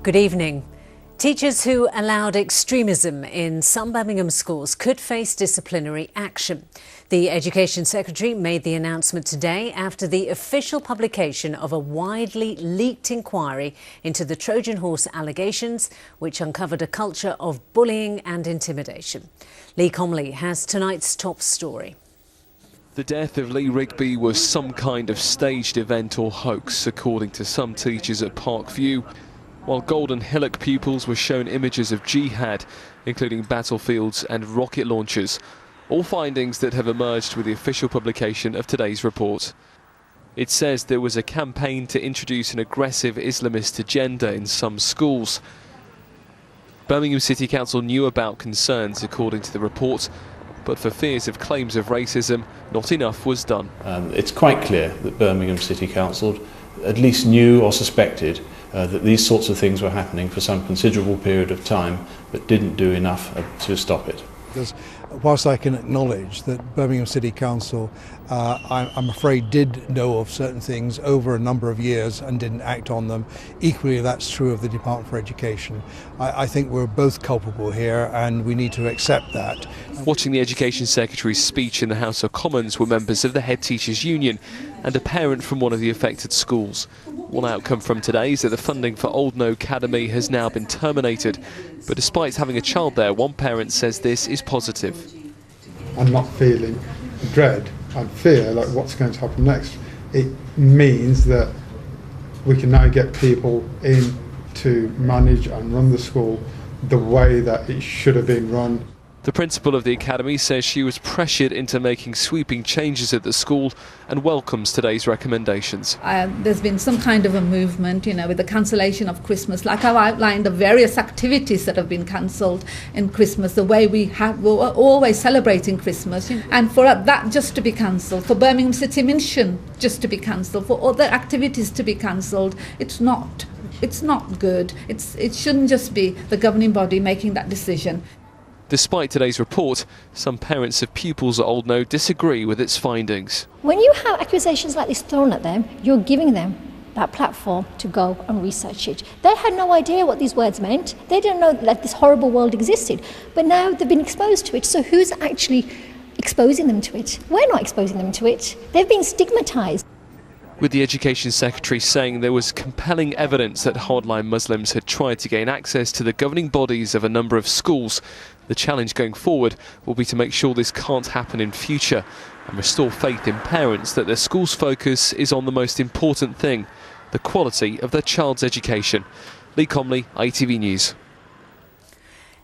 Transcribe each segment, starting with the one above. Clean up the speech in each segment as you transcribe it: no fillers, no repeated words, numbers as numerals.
Good evening. Teachers who allowed extremism in some Birmingham schools could face disciplinary action. The Education Secretary made the announcement today after the official publication of a widely leaked inquiry into the Trojan Horse allegations, which uncovered a culture of bullying and intimidation. Lee Comley has tonight's top story. The death of Lee Rigby was some kind of staged event or hoax, according to some teachers at Parkview, while Golden Hillock pupils were shown images of jihad, including battlefields and rocket launchers, all findings that have emerged with the official publication of today's report. It says there was a campaign to introduce an aggressive Islamist agenda in some schools. Birmingham City Council knew about concerns, according to the report, but for fears of claims of racism, not enough was done. It's quite clear that Birmingham City Council at least knew or suspected that these sorts of things were happening for some considerable period of time, but didn't do enough to stop it. Because whilst I can acknowledge that Birmingham City Council, I'm afraid, did know of certain things over a number of years and didn't act on them, equally that's true of the Department for Education. I think we're both culpable here and we need to accept that. Watching the Education Secretary's speech in the House of Commons were members of the Head Teachers Union and a parent from one of the affected schools. One outcome from today is that the funding for Oldknow Academy has now been terminated. But despite having a child there, one parent says this is positive. I'm not feeling dread and fear, like what's going to happen next. It means that we can now get people in to manage and run the school the way that it should have been run. The principal of the academy says she was pressured into making sweeping changes at the school and welcomes today's recommendations. There's been some kind of a movement, with the cancellation of Christmas, like I've outlined the various activities that have been cancelled in Christmas, the way we're always celebrating Christmas, and for that just to be cancelled, for Birmingham City Mission just to be cancelled, for other activities to be cancelled, it's not good. It shouldn't just be the governing body making that decision. Despite today's report, some parents of pupils at Oldknow disagree with its findings. When you have accusations like this thrown at them, you're giving them that platform to go and research it. They had no idea what these words meant. They didn't know that this horrible world existed. But now they've been exposed to it, so who's actually exposing them to it? We're not exposing them to it. They've been stigmatised. With the Education Secretary saying there was compelling evidence that hardline Muslims had tried to gain access to the governing bodies of a number of schools. The challenge going forward will be to make sure this can't happen in future and restore faith in parents that their school's focus is on the most important thing, the quality of their child's education. Lee Comley, ITV News.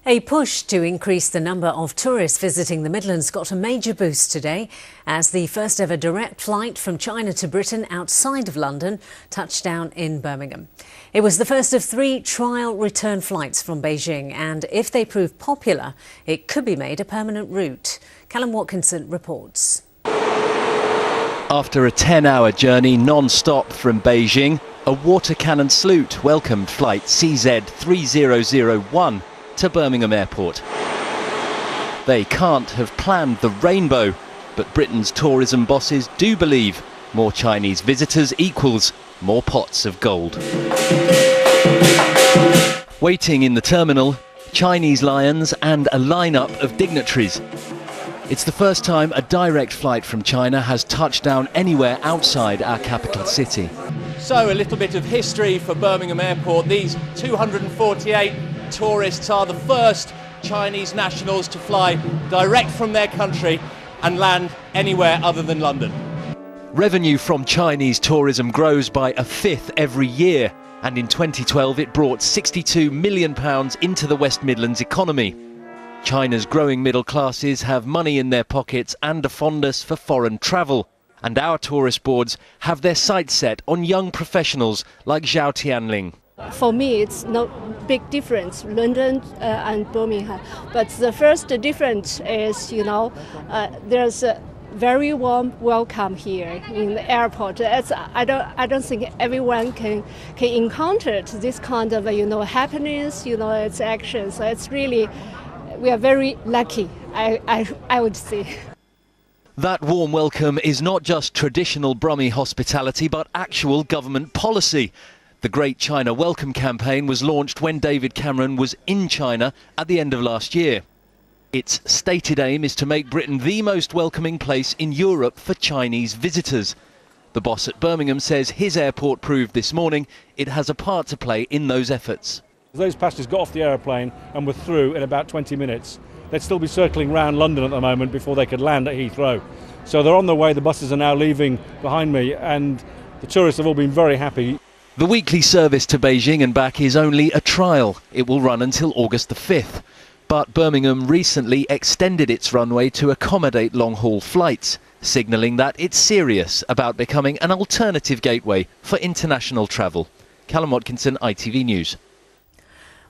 A push to increase the number of tourists visiting the Midlands got a major boost today as the first ever direct flight from China to Britain outside of London touched down in Birmingham. It was the first of 3 trial return flights from Beijing, and if they prove popular, it could be made a permanent route. Callum Watkinson reports. After a 10-hour journey non-stop from Beijing, a water cannon salute welcomed flight CZ3001 to Birmingham Airport. They can't have planned the rainbow, but Britain's tourism bosses do believe more Chinese visitors equals more pots of gold. Waiting in the terminal, Chinese lions and a lineup of dignitaries. It's the first time a direct flight from China has touched down anywhere outside our capital city. So a little bit of history for Birmingham Airport. These 248 tourists are the first Chinese nationals to fly direct from their country and land anywhere other than London. Revenue from Chinese tourism grows by a fifth every year, and in 2012 it brought £62 million into the West Midlands economy. China's growing middle classes have money in their pockets and a fondness for foreign travel, and our tourist boards have their sights set on young professionals like Zhao Tianling. For me, it's no big difference, London and Birmingham. But the first difference is, there's a very warm welcome here in the airport. I don't think everyone can encounter this kind of, happiness, its actions. So it's really, we are very lucky, I would say. That warm welcome is not just traditional Brummie hospitality, but actual government policy. The Great China Welcome campaign was launched when David Cameron was in China at the end of last year. Its stated aim is to make Britain the most welcoming place in Europe for Chinese visitors. The boss at Birmingham says his airport proved this morning it has a part to play in those efforts. Those passengers got off the aeroplane and were through in about 20 minutes. They'd still be circling around London at the moment before they could land at Heathrow. So they're on their way, the buses are now leaving behind me, and the tourists have all been very happy. The weekly service to Beijing and back is only a trial. It will run until August the 5th. But Birmingham recently extended its runway to accommodate long-haul flights, signalling that it's serious about becoming an alternative gateway for international travel. Callum Watkinson, ITV News.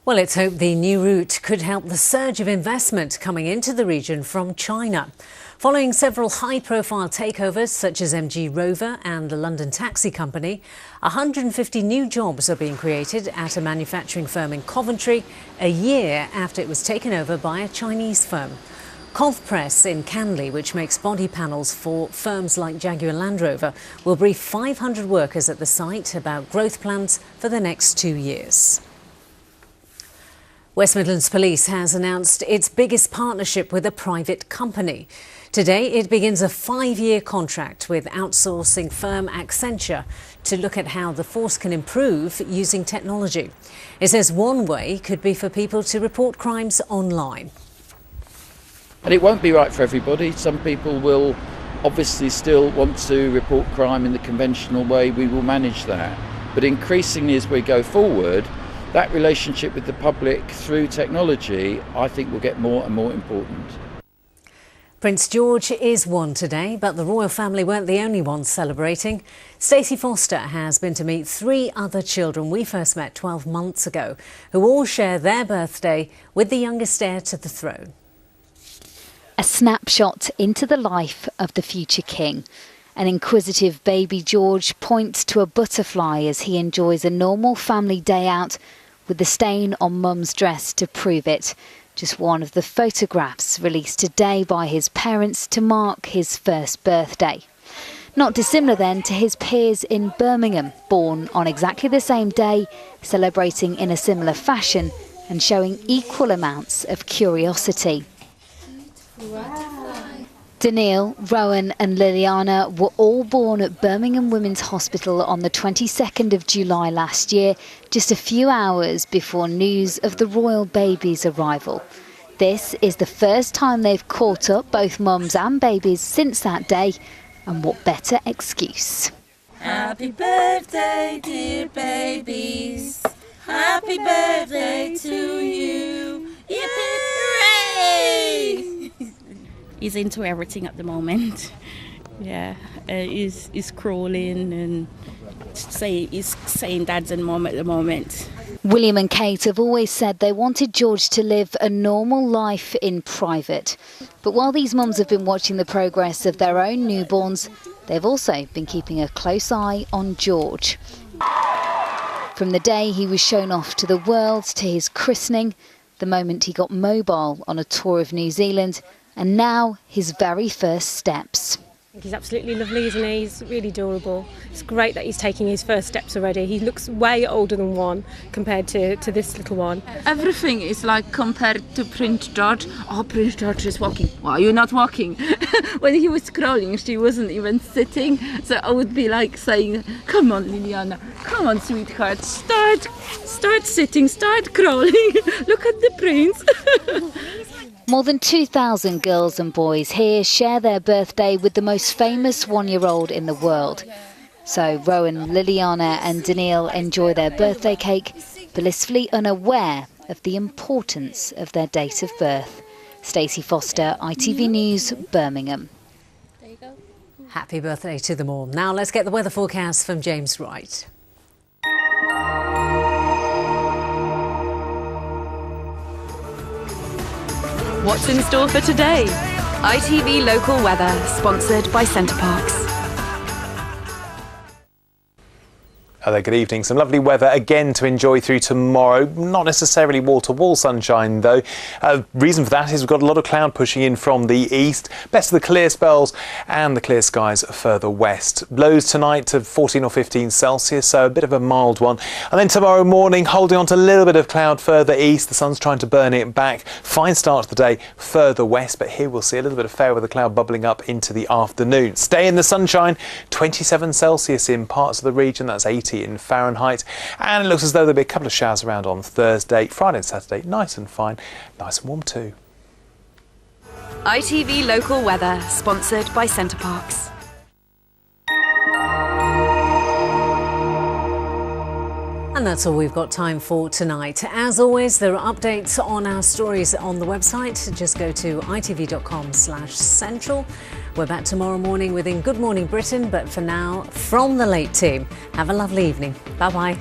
Well, it's hoped the new route could help the surge of investment coming into the region from China. Following several high-profile takeovers such as MG Rover and the London Taxi Company, 150 new jobs are being created at a manufacturing firm in Coventry a year after it was taken over by a Chinese firm. CovPress in Canley, which makes body panels for firms like Jaguar Land Rover, will brief 500 workers at the site about growth plans for the next 2 years. West Midlands Police has announced its biggest partnership with a private company. Today, it begins a 5-year contract with outsourcing firm Accenture to look at how the force can improve using technology. It says one way could be for people to report crimes online. And it won't be right for everybody. Some people will obviously still want to report crime in the conventional way. We will manage that. But increasingly as we go forward, that relationship with the public through technology, I think, will get more and more important. Prince George is one today, but the royal family weren't the only ones celebrating. Stacey Foster has been to meet 3 other children we first met 12 months ago, who all share their birthday with the youngest heir to the throne. A snapshot into the life of the future king. An inquisitive baby George points to a butterfly as he enjoys a normal family day out, with the stain on mum's dress to prove it. Just one of the photographs released today by his parents to mark his first birthday. Not dissimilar then to his peers in Birmingham, born on exactly the same day, celebrating in a similar fashion and showing equal amounts of curiosity. Daniil, Rowan and Liliana were all born at Birmingham Women's Hospital on the 22nd of July last year, just a few hours before news of the royal baby's arrival. This is the first time they've caught up, both mums and babies, since that day, and what better excuse. Happy birthday, dear babies. Happy birthday to you. Hooray! He's into everything at the moment. Yeah, he's crawling and he's saying dads and mum at the moment. William and Kate have always said they wanted George to live a normal life in private. But while these mums have been watching the progress of their own newborns, they've also been keeping a close eye on George. From the day he was shown off to the world to his christening, the moment he got mobile on a tour of New Zealand, and now his very first steps. He's absolutely lovely, isn't he? He's really adorable. It's great that he's taking his first steps already. He looks way older than one compared to this little one. Everything is like compared to Prince George. Oh, Prince George is walking. Why are you not walking? When he was crawling, she wasn't even sitting. So I would be like saying, come on, Liliana, come on, sweetheart, start sitting, start crawling. Look at the prince. More than 2,000 girls and boys here share their birthday with the most famous one-year-old in the world. So Rowan, Liliana and Daniil enjoy their birthday cake, blissfully unaware of the importance of their date of birth. Stacey Foster, ITV News, Birmingham. There you go. Happy birthday to them all. Now let's get the weather forecast from James Wright. What's in store for today? ITV Local Weather, sponsored by CenterParcs. Good evening. Some lovely weather again to enjoy through tomorrow. Not necessarily wall-to-wall sunshine though. Reason for that is we've got a lot of cloud pushing in from the east. Best of the clear spells and the clear skies further west. Lows tonight to 14 or 15 Celsius, so a bit of a mild one. And then tomorrow morning, holding on to a little bit of cloud further east. The sun's trying to burn it back. Fine start to the day further west, but here we'll see a little bit of fair weather cloud bubbling up into the afternoon. Stay in the sunshine, 27 Celsius in parts of the region. That's 80 in Fahrenheit, and it looks as though there'll be a couple of showers around on Thursday. Friday and Saturday, nice and fine, nice and warm too. ITV Local Weather, sponsored by CenterParcs. And that's all we've got time for tonight. As always, there are updates on our stories on the website. Just go to itv.com/central. We're back tomorrow morning within Good Morning Britain, but for now, from the late team, have a lovely evening. Bye-bye.